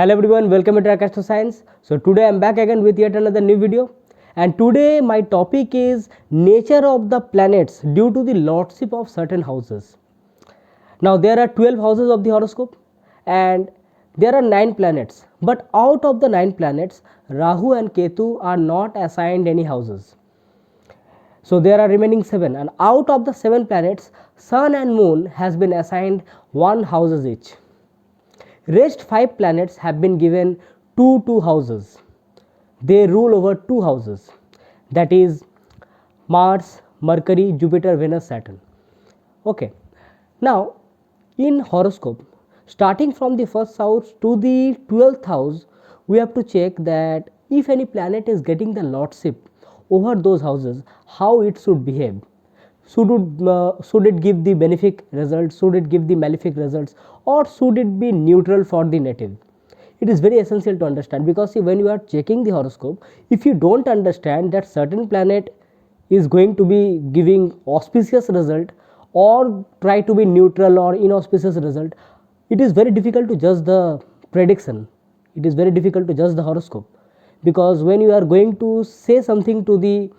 Hello everyone, welcome to Track Astro Science. So today I am back again with yet another new video, and today my topic is nature of the planets due to the lordship of certain houses. Now there are 12 houses of the horoscope and there are 9 planets, but out of the 9 planets Rahu and Ketu are not assigned any houses. So there are remaining 7, and out of the 7 planets Sun and Moon has been assigned 1 houses each. Rest 5 planets have been given 2 houses. They rule over 2 houses, that is Mars, Mercury, Jupiter, Venus, Saturn. Okay. Now in horoscope, starting from the first house to the 12th house, we have to check that if any planet is getting the lordship over those houses, how it should behave. Should it give the benefic results, should it give the malefic results, or should it be neutral for the native? It is very essential to understand, because see, when you are checking the horoscope, if you don't understand that certain planet is going to be giving auspicious result or try to be neutral or inauspicious result, it is very difficult to judge the prediction. It is very difficult to judge the horoscope, because when you are going to say something to the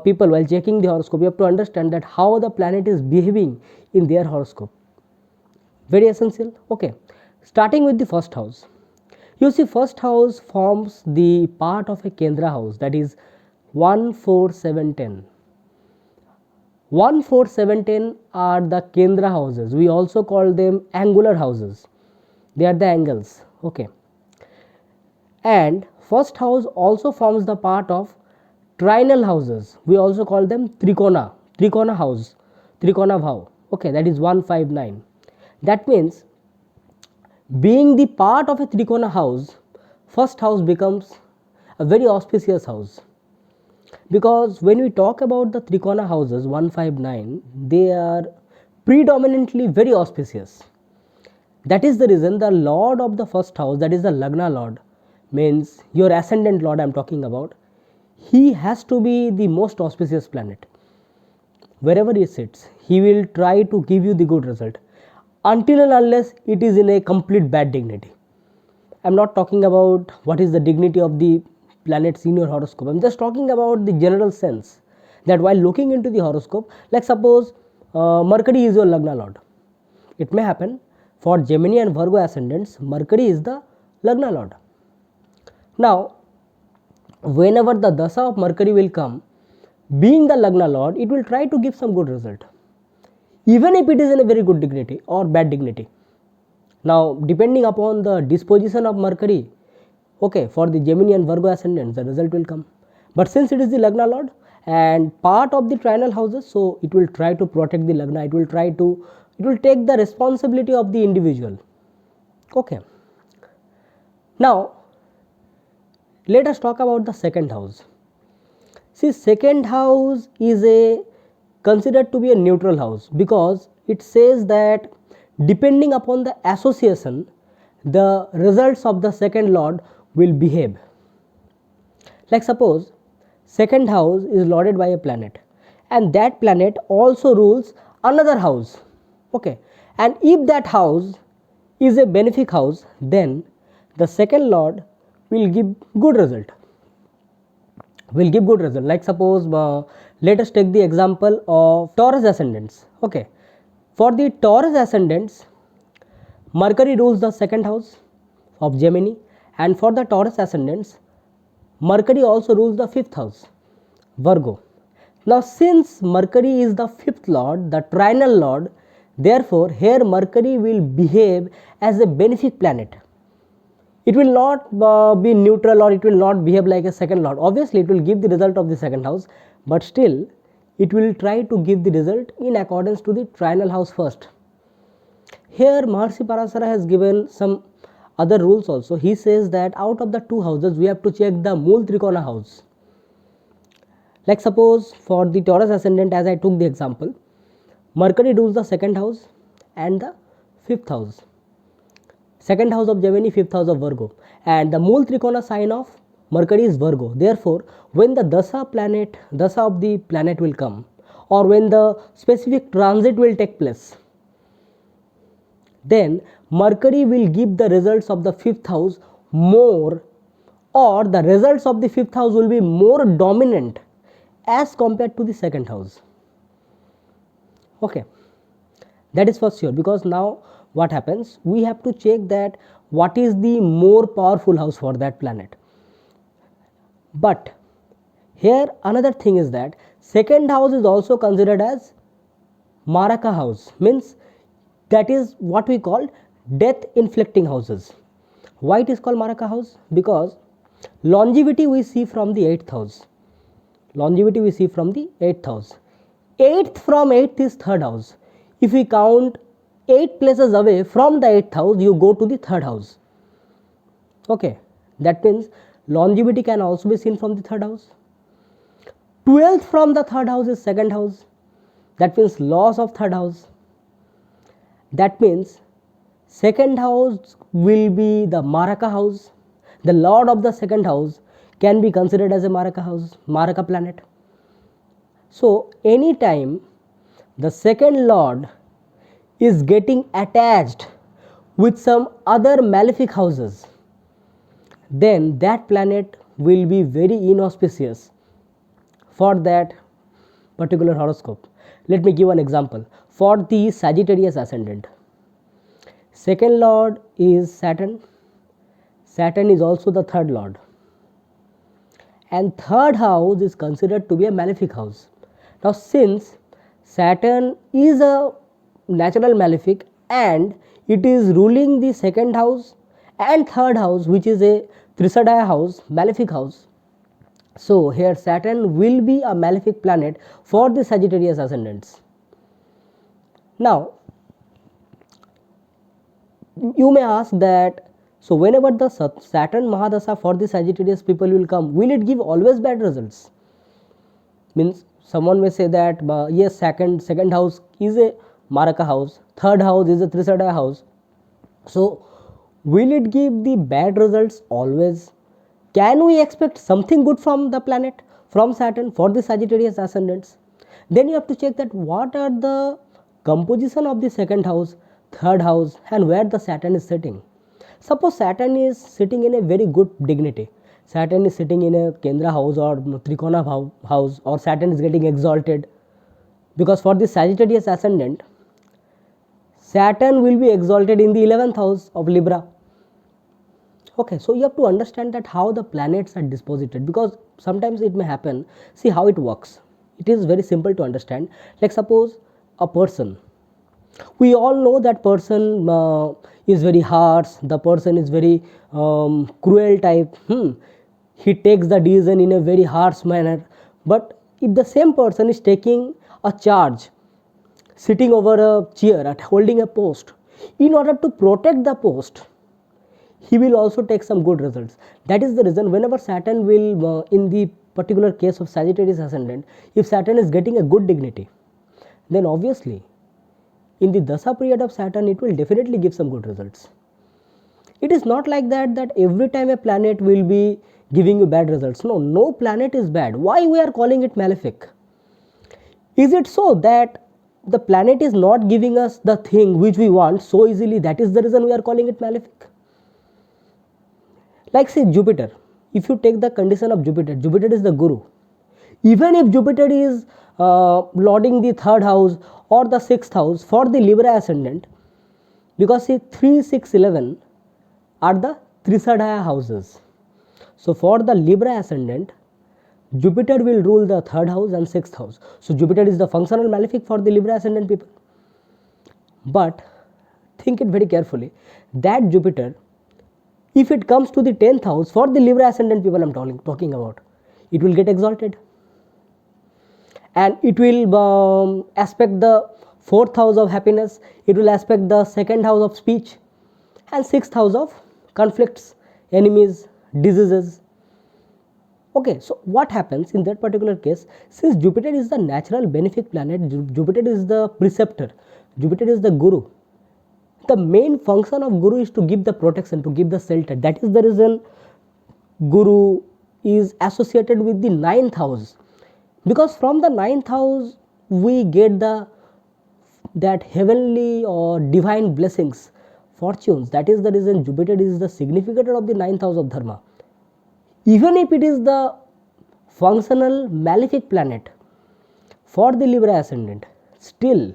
people while checking the horoscope, you have to understand that how the planet is behaving in their horoscope. Very essential. Okay, starting with the first house, you see first house forms the part of a Kendra house, that is 1, 4, 7, 10. 1, 4, 7, 10 are the Kendra houses. We also call them angular houses. They are the angles. Okay, and first house also forms the part of trinal houses. We also call them Trikona house, Trikona bhav. Okay, that is 1, 5, 9. That means, being the part of a Trikona house, first house becomes a very auspicious house, because when we talk about the Trikona houses 1, 5, 9, they are predominantly very auspicious. That is the reason the lord of the first house, that is the Lagna lord, means your ascendant lord I am talking about, he has to be the most auspicious planet. Wherever he sits, he will try to give you the good result, until and unless it is in a complete bad dignity. I am not talking about what is the dignity of the planets in your horoscope. I am just talking about the general sense, that while looking into the horoscope, like suppose Mercury is your Lagna lord. It may happen for Gemini and Virgo ascendants, Mercury is the Lagna lord. Now whenever the dasa of Mercury will come, being the Lagna lord, it will try to give some good result, even if it is in a very good dignity or bad dignity. Now depending upon the disposition of Mercury, okay, for the Gemini and Virgo ascendants, the result will come. But since it is the Lagna lord and part of the trinal houses, so it will try to protect the Lagna, it will take the responsibility of the individual. Okay. Now let us talk about the second house. See, second house is considered to be a neutral house, because it says that depending upon the association, the results of the second lord will behave. Like suppose second house is lorded by a planet, and that planet also rules another house. Okay, and if that house is a benefic house, then the second lord will give good result. Like suppose let us take the example of Taurus ascendants. Okay, for the Taurus ascendants, Mercury rules the second house of Gemini, and for the Taurus ascendants, Mercury also rules the 5th house, Virgo. Now since Mercury is the 5th lord, the trinal lord, therefore here Mercury will behave as a benefic planet. It will not be neutral, or it will not behave like a second lord. Obviously it will give the result of the second house, but still it will try to give the result in accordance to the trinal house first. Here Maharshi Parasara has given some other rules also. He says that out of the 2 houses we have to check the Mool Trikona house. Like suppose for the Taurus ascendant, as I took the example, Mercury rules the second house and the 5th house. Second house of Gemini, 5th house of Virgo, and the Mool Trikona sign of Mercury is Virgo. Therefore when the dasa of the planet will come, or when the specific transit will take place, then Mercury will give the results of the 5th house more, or the results of the 5th house will be more dominant as compared to the 2nd house. Okay, that is for sure, because now what happens, we have to check that what is the more powerful house for that planet. But here another thing is that 2nd house is also considered as Maraka house, means that is what we call death inflicting houses. Why it is called Maraka house? Because longevity we see from the 8th house. Longevity we see from the 8th house. 8th from 8th is 3rd house. If we count 8 places away from the 8th house, you go to the 3rd house. Okay, that means longevity can also be seen from the 3rd house. 12th from the 3rd house is 2nd house. That means loss of 3rd house. That means 2nd house will be the Maraka house. The lord of the 2nd house can be considered as a Maraka house, Maraka planet. So anytime the 2nd lord is getting attached with some other malefic houses, then that planet will be very inauspicious for that particular horoscope. Let me give an example. For the Sagittarius ascendant, 2nd lord is Saturn. Saturn is also the 3rd lord, and 3rd house is considered to be a malefic house. Now since Saturn is a natural malefic and it is ruling the 2nd house and 3rd house, which is a Trisadaya house, malefic house, so here Saturn will be a malefic planet for the Sagittarius ascendants. Now you may ask that, so whenever the Saturn Mahadasha for the Sagittarius people will come, will it give always bad results? Means someone may say that yes, second house is a Maraka house, 3rd house is a Trisadaya house, so will it give the bad results always? Can we expect something good from the planet, from Saturn for the Sagittarius ascendants? Then you have to check that what are the composition of the 2nd house, 3rd house, and where the Saturn is sitting. Suppose Saturn is sitting in a very good dignity, Saturn is sitting in a Kendra house or Trikona house, or Saturn is getting exalted, because for the Sagittarius ascendant, Saturn will be exalted in the 11th house of Libra. Okay, so you have to understand that how the planets are disposited, because sometimes it may happen. See how it works. It is very simple to understand. Like suppose a person, we all know that person is very harsh, the person is very cruel type, he takes the decision in a very harsh manner. But if the same person is taking a charge, sitting over a chair and holding a post, in order to protect the post, he will also take some good results. That is the reason whenever Saturn will, in the particular case of Sagittarius ascendant, if Saturn is getting a good dignity, then obviously in the Dasa period of Saturn it will definitely give some good results. It is not like that every time a planet will be giving you bad results. No planet is bad. Why we are calling it malefic? Is it so that the planet is not giving us the thing which we want so easily? That is the reason we are calling it malefic. Like say Jupiter, if you take the condition of Jupiter, Jupiter is the guru. Even if Jupiter is lording the 3rd house or the 6th house for the Libra ascendant, because see 3, 6, 11 are the Trisadaya houses. So for the Libra ascendant, Jupiter will rule the 3rd house and 6th house. So Jupiter is the functional malefic for the Libra ascendant people. But think it very carefully, that Jupiter, if it comes to the 10th house for the Libra ascendant people I am talking about, it will get exalted. And it will aspect the 4th house of happiness, it will aspect the 2nd house of speech, and 6th house of conflicts, enemies, diseases. Okay, so what happens in that particular case, since Jupiter is the natural benefic planet, Jupiter is the preceptor, Jupiter is the guru. The main function of guru is to give the protection, to give the shelter. That is the reason guru is associated with the 9th house, because from the 9th house we get that heavenly or divine blessings fortunes. That is the reason Jupiter is the significator of the 9th house of Dharma. Even if it is the functional malefic planet for the Libra ascendant, still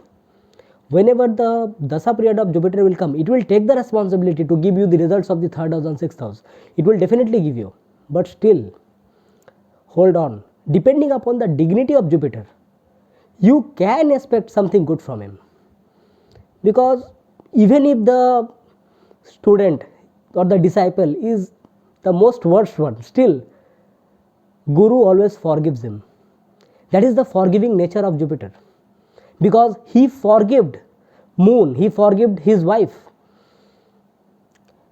whenever the Dasa period of Jupiter will come, it will take the responsibility to give you the results of the 3rd house and 6th house. It will definitely give you, but still hold on. Depending upon the dignity of Jupiter, you can expect something good from him, because even if the student or the disciple is the most worst one, still Guru always forgives him. That is the forgiving nature of Jupiter, because he forgived Moon, he forgived his wife.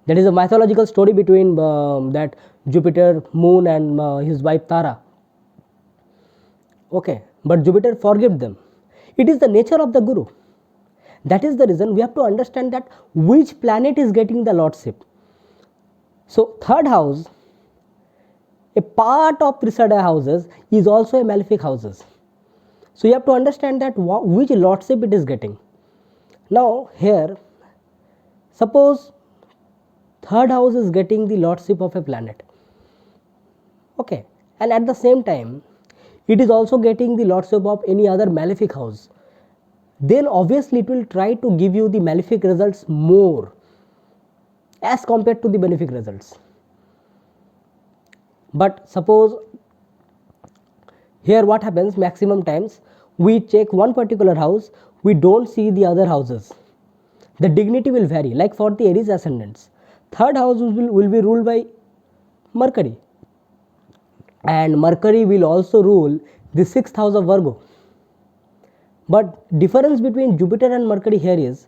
That is a mythological story between that Jupiter, Moon and his wife Tara. Okay, but Jupiter forgave them. It is the nature of the Guru. That is the reason we have to understand that which planet is getting the lordship. So 3rd house, a part of Trisada houses is also a malefic houses. So you have to understand that which lordship it is getting. Now here, suppose 3rd house is getting the lordship of a planet. Okay, and at the same time, it is also getting the lordship of any other malefic house. Then obviously it will try to give you the malefic results more as compared to the benefic results. But suppose here what happens, maximum times we check one particular house, we don't see the other houses. The dignity will vary. Like for the Aries ascendants, 3rd house will be ruled by Mercury, and Mercury will also rule the 6th house of Virgo. But difference between Jupiter and Mercury here is,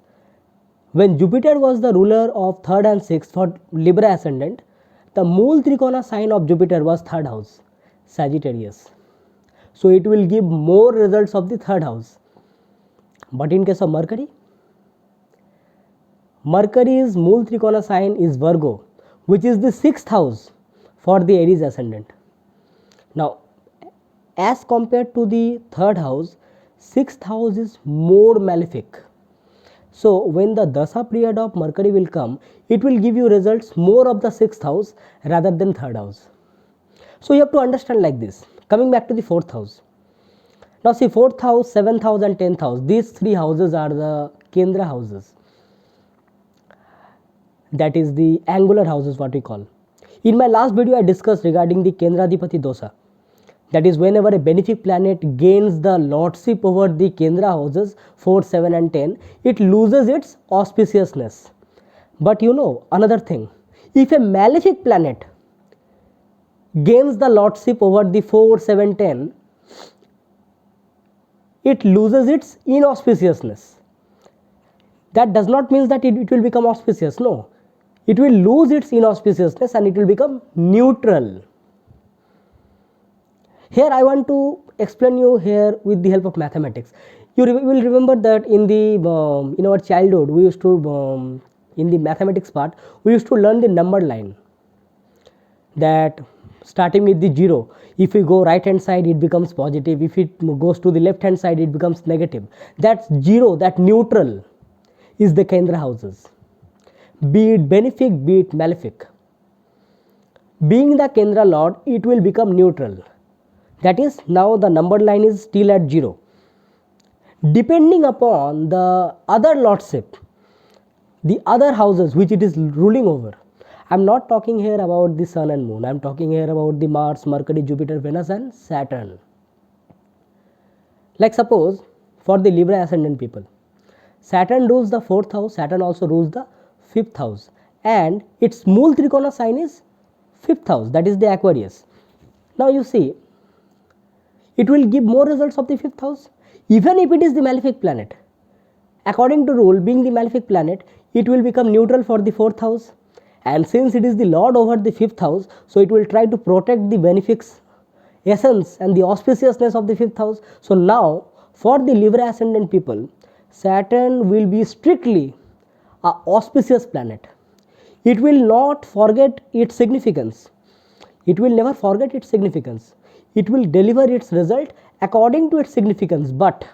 when Jupiter was the ruler of 3rd and 6th for Libra ascendant, the Mool Trikona sign of Jupiter was 3rd house, Sagittarius. So it will give more results of the 3rd house. But in case of Mercury, Mercury's Mool Trikona sign is Virgo, which is the 6th house for the Aries ascendant. Now, as compared to the 3rd house, 6th house is more malefic. So when the Dasa period of Mercury will come, it will give you results more of the 6th house rather than 3rd house. So you have to understand like this. Coming back to the 4th house. Now see, 4th house, 7th house and 10th house, these 3 houses are the Kendra houses. That is the angular houses, what we call. In my last video I discussed regarding the Kendradipati Dosa. That is, whenever a benefic planet gains the lordship over the Kendra houses 4, 7 and 10, it loses its auspiciousness. But you know another thing, if a malefic planet gains the lordship over the 4, 7, 10, it loses its inauspiciousness. That does not mean that it will become auspicious, no. It will lose its inauspiciousness and it will become neutral. Here I want to explain you here with the help of mathematics. You will remember that in the in our childhood we used to in the mathematics part we used to learn the number line, that starting with the 0, if we go right hand side it becomes positive, if it goes to the left hand side it becomes negative. That 0, that neutral is the Kendra houses, be it benefic, be it malefic. Being the Kendra lord, it will become neutral. That is, now the number line is still at 0. Depending upon the other lordship, the other houses which it is ruling over. I am not talking here about the Sun and Moon, I am talking here about the Mars, Mercury, Jupiter, Venus and Saturn. Like suppose for the Libra ascendant people, Saturn rules the 4th house, Saturn also rules the 5th house, and its Mool Trikona sign is 5th house, that is the Aquarius. Now you see, it will give more results of the 5th house, even if it is the malefic planet. According to rule, being the malefic planet, it will become neutral for the 4th house, and since it is the lord over the 5th house, so it will try to protect the benefic essence and the auspiciousness of the 5th house. So now for the Libra ascendant people, Saturn will be strictly an auspicious planet. It will not forget its significance. It will never forget its significance. It will deliver its result according to its significance, but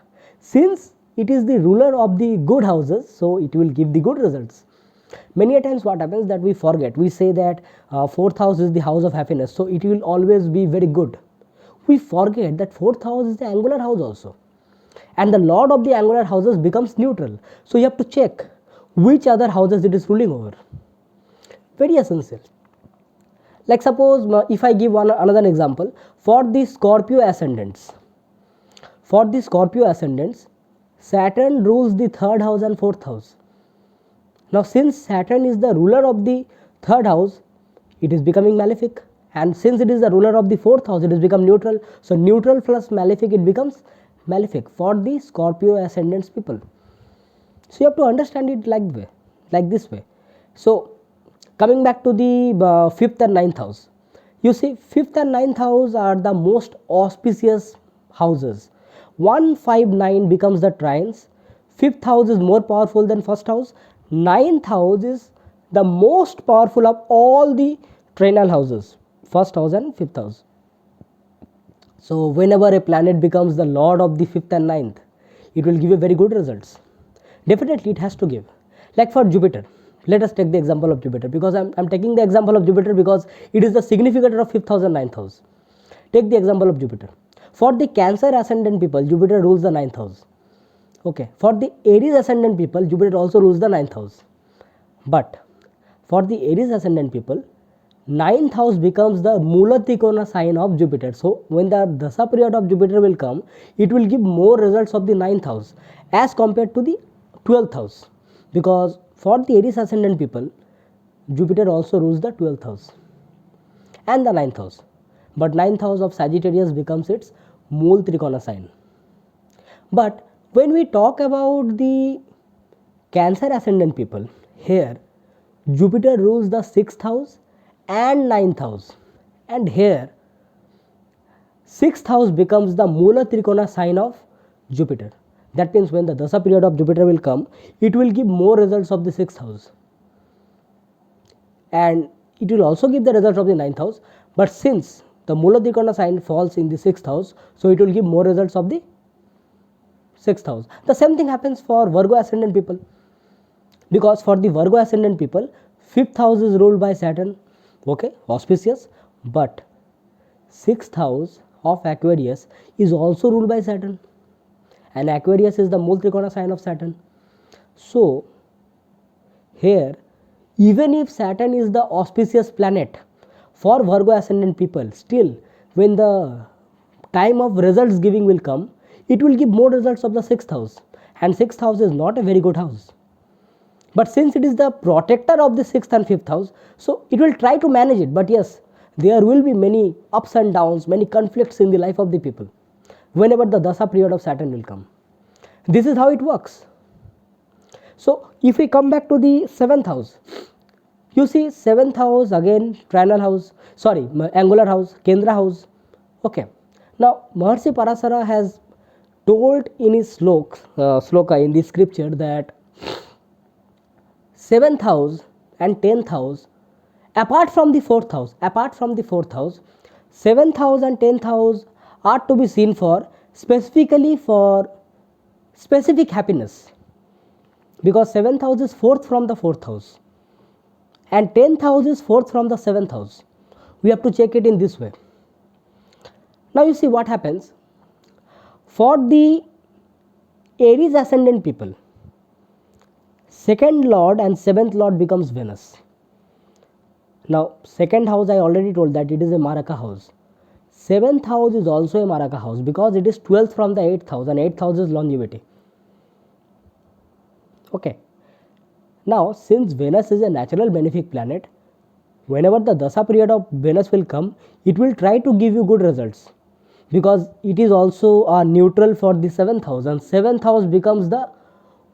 since it is the ruler of the good houses, so it will give the good results. Many a times what happens that we forget, we say that fourth house is the house of happiness, so it will always be very good. We forget that fourth house is the angular house also, and the lord of the angular houses becomes neutral. So you have to check which other houses it is ruling over. Very essential. Like suppose if I give another example for the Scorpio ascendants. For the Scorpio ascendants, Saturn rules the third house and fourth house. Now since Saturn is the ruler of the third house, it is becoming malefic, and since it is the ruler of the fourth house, it has become neutral. So neutral plus malefic, it becomes malefic for the Scorpio ascendants people. So you have to understand it like this way. So coming back to the fifth and ninth house, you see fifth and ninth house are the most auspicious houses. 1, 5, 9 becomes the trines. Fifth house is more powerful than first house. Ninth house is the most powerful of all the trinal houses, first house and fifth house. So whenever a planet becomes the lord of the fifth and ninth, it will give you very good results. Definitely it has to give. Like for Jupiter, let us take the example of Jupiter, because I'm taking the example of Jupiter because it is the significator of fifth house and ninth house. Take the example of Jupiter. For the Cancer ascendant people, Jupiter rules the ninth house. Okay, for the Aries ascendant people, Jupiter also rules the ninth house. But for the Aries ascendant people, ninth house becomes the Mula Trikona sign of Jupiter. So when the Dasa period of Jupiter will come, it will give more results of the ninth house as compared to the 12th house. Because for the Aries ascendant people, Jupiter also rules the 12th house and the ninth house. But ninth house of Sagittarius becomes its Mool Trikona sign. But when we talk about the Cancer ascendant people, here Jupiter rules the 6th house and 9th house, and here 6th house becomes the Mula Trikona sign of Jupiter. That means when the Dasa period of Jupiter will come, it will give more results of the 6th house, and it will also give the results of the 9th house. But since the Mula Trikona sign falls in the 6th house, so it will give more results of the 6th house. The same thing happens for Virgo ascendant people, because for the Virgo ascendant people, 5th house is ruled by Saturn, okay, auspicious, but 6th house of Aquarius is also ruled by Saturn, and Aquarius is the Mool Trikona sign of Saturn. So here, even if Saturn is the auspicious planet for Virgo ascendant people, still when the time of results giving will come, it will give more results of the 6th house, and 6th house is not a very good house. But since it is the protector of the 6th and 5th house, so it will try to manage it. But yes, there will be many ups and downs, many conflicts in the life of the people whenever the Dasa period of Saturn will come. This is how it works. So if we come back to the 7th house, you see 7th house again trinal house, angular house, Kendra house. Okay. Now Maharshi Parasara has told in his sloka in the scripture that 7th house and 10th house, apart from the 4th house, 7th house and 10th house are to be seen for specifically for specific happiness, because 7th house is 4th from the 4th house and 10th house is 4th from the 7th house. We have to check it in this way. Now you see what happens for the Aries ascendant people. 2nd lord and 7th lord becomes Venus. Now 2nd house, I already told that it is a Maraka house. 7th house is also a Maraka house because it is 12th from the 8th house, and 8th house is longevity. Okay. Now since Venus is a natural benefic planet, whenever the Dasa period of Venus will come, it will try to give you good results, because it is also a neutral for the 7th house, and 7th house becomes the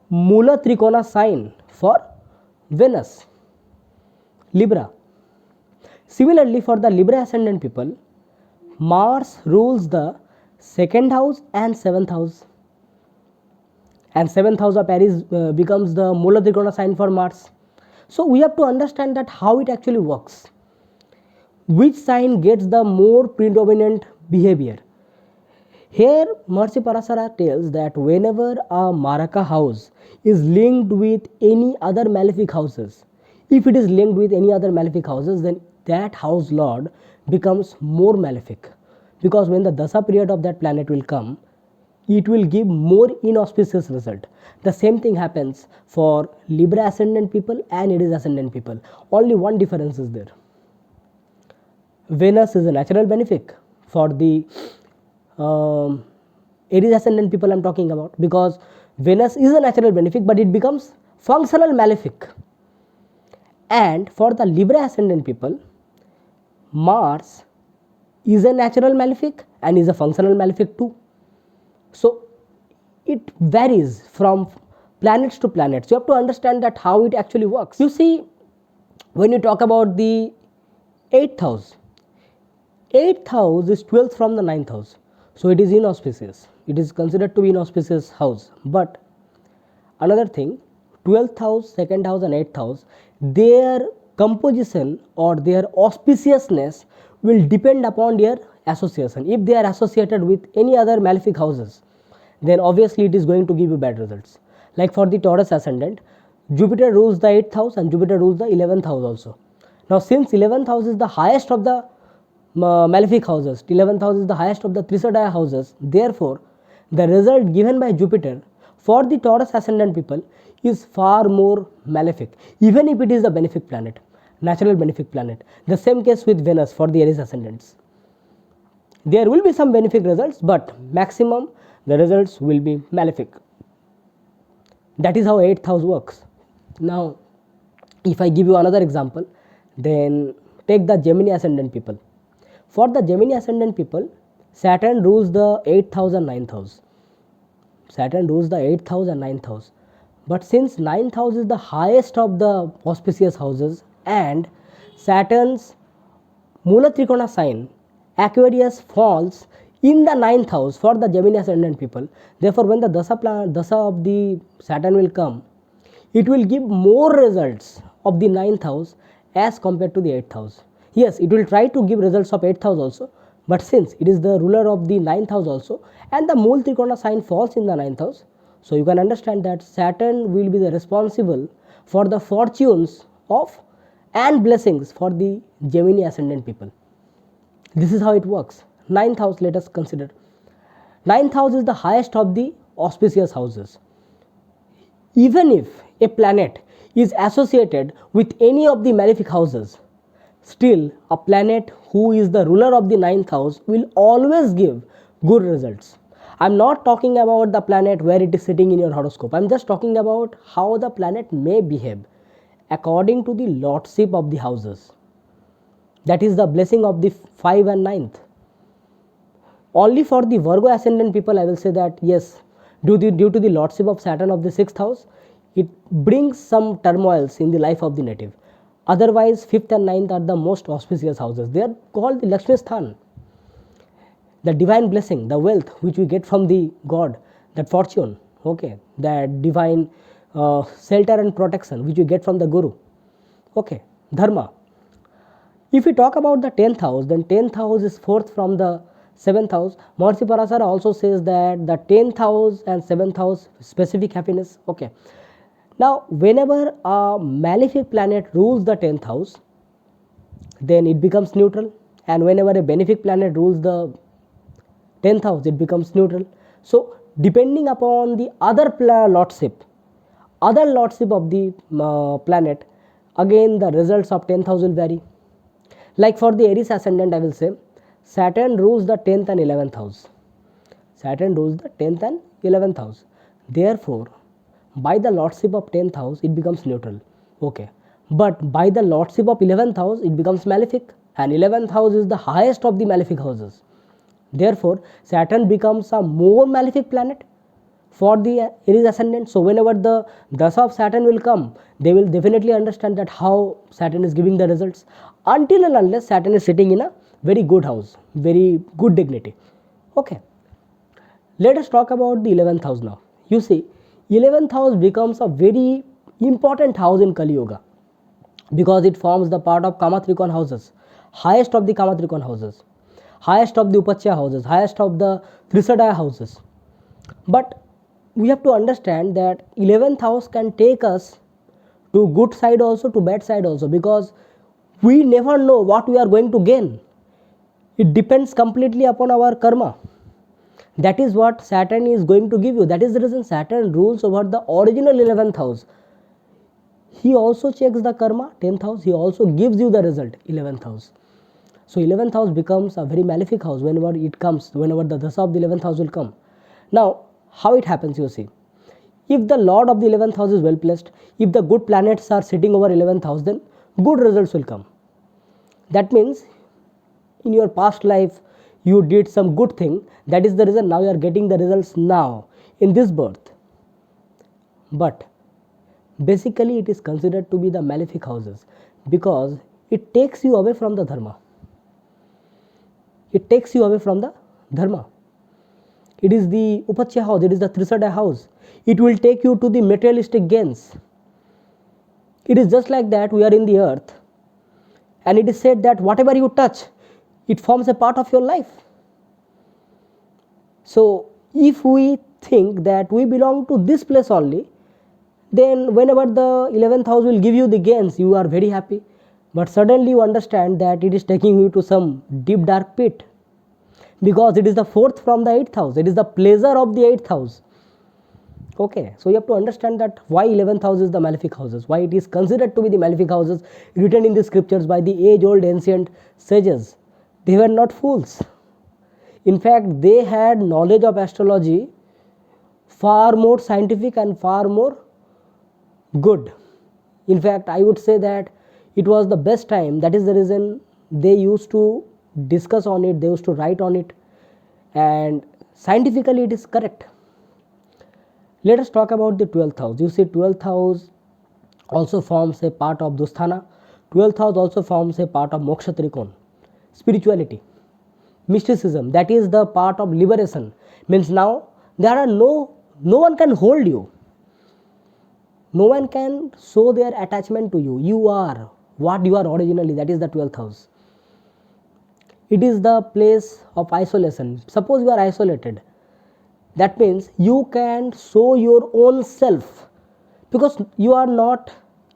Mula Trikona sign for Venus, Libra. Similarly, for the Libra ascendant people, Mars rules the 2nd house and 7th house, and 7th house of Aries becomes the Mula Trikona sign for Mars. So we have to understand that how it actually works, which sign gets the more predominant behavior. Here Maharishi Parasara tells that whenever a Maraka house is linked with any other malefic houses, if it is linked with any other malefic houses, then that house lord becomes more malefic, because when the dasa period of that planet will come, it will give more inauspicious result. The same thing happens for Libra ascendant people and Aries ascendant people. Only one difference is there. Venus is a natural benefic for the Aries ascendant people I am talking about, because Venus is a natural benefic but it becomes functional malefic. And for the Libra ascendant people, Mars is a natural malefic and is a functional malefic too. So it varies from planets to planets. You have to understand that how it actually works. You see, when you talk about the 8th house, 8th house is 12th from the 9th house. So it is inauspicious. It is considered to be inauspicious house. But another thing, 12th house, 2nd house and 8th house, their composition or their auspiciousness will depend upon their association. If they are associated with any other malefic houses, then obviously it is going to give you bad results. Like for the Taurus ascendant, Jupiter rules the 8th house and Jupiter rules the 11th house also. Now since 11th house is the highest of the malefic houses, 11th house is the highest of the Trisadaya houses, therefore the result given by Jupiter for the Taurus ascendant people is far more malefic, even if it is a benefic planet, natural benefic planet. The same case with Venus for the Aries ascendants. There will be some benefic results, but maximum the results will be malefic. That is how 8th house works. Now, if I give you another example, then take the Gemini ascendant people. For the Gemini ascendant people, Saturn rules the 8th house and 9th house. Saturn rules the 8th house and 9th house. But since 9th house is the highest of the auspicious houses and Saturn's Mula Trikona sign, Aquarius, falls in the 9th house for the Gemini ascendant people, therefore when the dasa of the Saturn will come, it will give more results of the 9th house as compared to the 8th house. Yes, it will try to give results of 8th house also, but since it is the ruler of the 9th house also and the Mool Trikona sign falls in the 9th house, so you can understand that Saturn will be the responsible for the fortunes of and blessings for the Gemini ascendant people. This is how it works. 9th house, let us consider. 9th house is the highest of the auspicious houses. Even if a planet is associated with any of the malefic houses, still a planet who is the ruler of the 9th house will always give good results. I am not talking about the planet where it is sitting in your horoscope. I am just talking about how the planet may behave according to the lordship of the houses. That is the blessing of the 5 and 9th. Only for the Virgo ascendant people I will say that yes, due to the lordship of Saturn of the 6th house, it brings some turmoils in the life of the native. Otherwise 5th and 9th are the most auspicious houses. They are called the Lakshmi Sthan. The divine blessing, the wealth which we get from the God, that fortune, okay, that divine shelter and protection which we get from the Guru, okay, dharma. If we talk about the 10th house, then 10th house is 4th from the 7th house. Maharishi Parasara also says that the 10th house and 7th house specific happiness. Okay. Now, whenever a malefic planet rules the 10th house, then it becomes neutral, and whenever a benefic planet rules the 10th house, it becomes neutral. So, depending upon the other lordship of the planet, again the results of 10th house will vary. Like for the Aries ascendant, I will say Saturn rules the 10th and 11th house. Saturn rules the 10th and 11th house. Therefore, by the lordship of 10th house, it becomes neutral. Okay. But by the lordship of 11th house, it becomes malefic. And 11th house is the highest of the malefic houses. Therefore, Saturn becomes a more malefic planet for the Aries ascendant. So, whenever the dasa of Saturn will come, they will definitely understand that how Saturn is giving the results. Until and unless Saturn is sitting in a very good house, very good dignity. Okay. Let us talk about the 11th house now. You see, 11th house becomes a very important house in Kali Yuga because it forms the part of Kama Trikona houses, highest of the Kama Trikona houses. highest of the Upachya houses, highest of the Trisadaya houses. But we have to understand that 11th house can take us to good side also, to bad side also, because we never know what we are going to gain. It depends completely upon our karma. That is what Saturn is going to give you. That is the reason Saturn rules over the original 11th house. He also checks the karma, 10th house. He also gives you the result, 11th house. So 11th house becomes a very malefic house whenever it comes, whenever the dasa of the 11th house will come. Now, how it happens, you see. If the lord of the 11th house is well placed, if the good planets are sitting over 11th house, then good results will come. That means in your past life you did some good thing. That is the reason now you are getting the results now in this birth. But basically it is considered to be the malefic houses because it takes you away from the dharma. It takes you away from the dharma. It is the Upachya house, it is the Trisadaya house. It will take you to the materialistic gains. It is just like that we are in the earth and it is said that whatever you touch, it forms a part of your life. So if we think that we belong to this place only, then whenever the 11th house will give you the gains, you are very happy. But suddenly you understand that it is taking you to some deep dark pit, because it is the 4th from the 8th house. It is the pleasure of the 8th house. Okay, so you have to understand that why 11th house is the malefic houses, why it is considered to be the malefic houses written in the scriptures by the age-old ancient sages. They were not fools. In fact, they had knowledge of astrology far more scientific and far more good. In fact, I would say that it was the best time. That is the reason they used to discuss on it, they used to write on it, and scientifically it is correct. Let us talk about the 12th house. You see, 12th house also forms a part of Dusthana. 12th house also forms a part of Moksha Trikon, spirituality, mysticism. That is the part of liberation. Means now there are no one can hold you. No one can show their attachment to you. You are what you are originally. That is the 12th house. It is the place of isolation. Suppose you are isolated. That means you can show your own self because you are not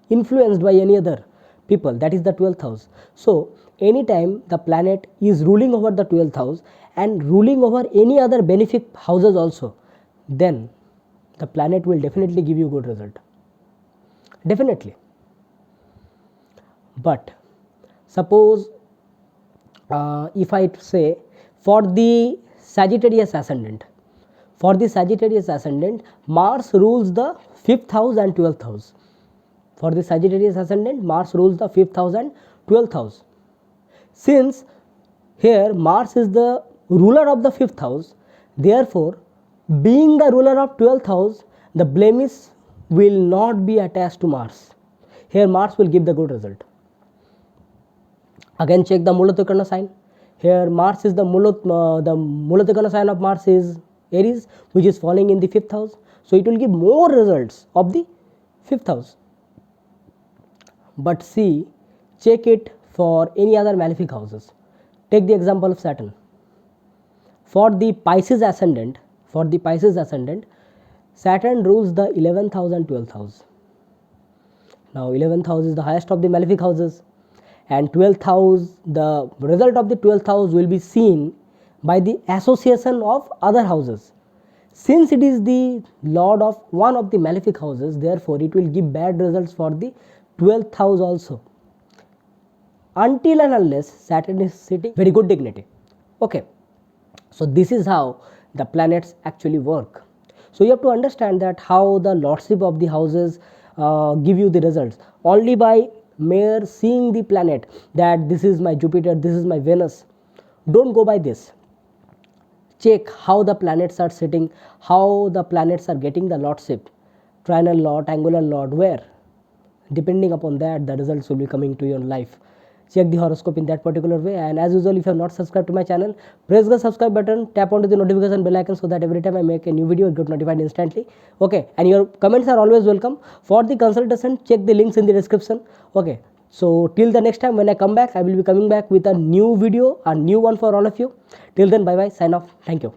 influenced by any other people. That is the 12th house. So anytime the planet is ruling over the 12th house and ruling over any other benefic houses also, then the planet will definitely give you good result. Definitely. But suppose if I say for the Sagittarius ascendant, Mars rules the 5th house and 12th house. For the Sagittarius ascendant, Mars rules the 5th house and 12th house. Since here Mars is the ruler of the 5th house, therefore being the ruler of 12th house, the blemish will not be attached to Mars. Here Mars will give the good result. Again check the Mulatrikorna sign. Here Mars is the Mulatrikorna sign of Mars is Aries, which is falling in the 5th house. So it will give more results of the 5th house. But see, check it for any other malefic houses. Take the example of Saturn. For the Pisces ascendant, Saturn rules the 11th house and 12th house. Now 11th house is the highest of the malefic houses, and 12th house, the result of the 12th house will be seen by the association of other houses. Since it is the lord of one of the malefic houses, therefore it will give bad results for the 12th house also, until and unless Saturn is sitting very good dignity. Okay, so this is how the planets actually work. So you have to understand that how the lordship of the houses give you the results only by mere seeing the planet, that this is my Jupiter, this is my Venus. Don't go by this. Check how the planets are sitting, how the planets are getting the lordship, trinal lord, angular lord, where. Depending upon that, the results will be coming to your life. Check the horoscope in that particular way. And as usual, if you have not subscribed to my channel, press the subscribe button, tap onto the notification bell icon so that every time I make a new video, you get notified instantly. Okay, and your comments are always welcome. For the consultation, check the links in the description. Okay, So till the next time when I come back, I will be coming back with a new video, a new one for all of you. Till then, bye bye, sign off. Thank you.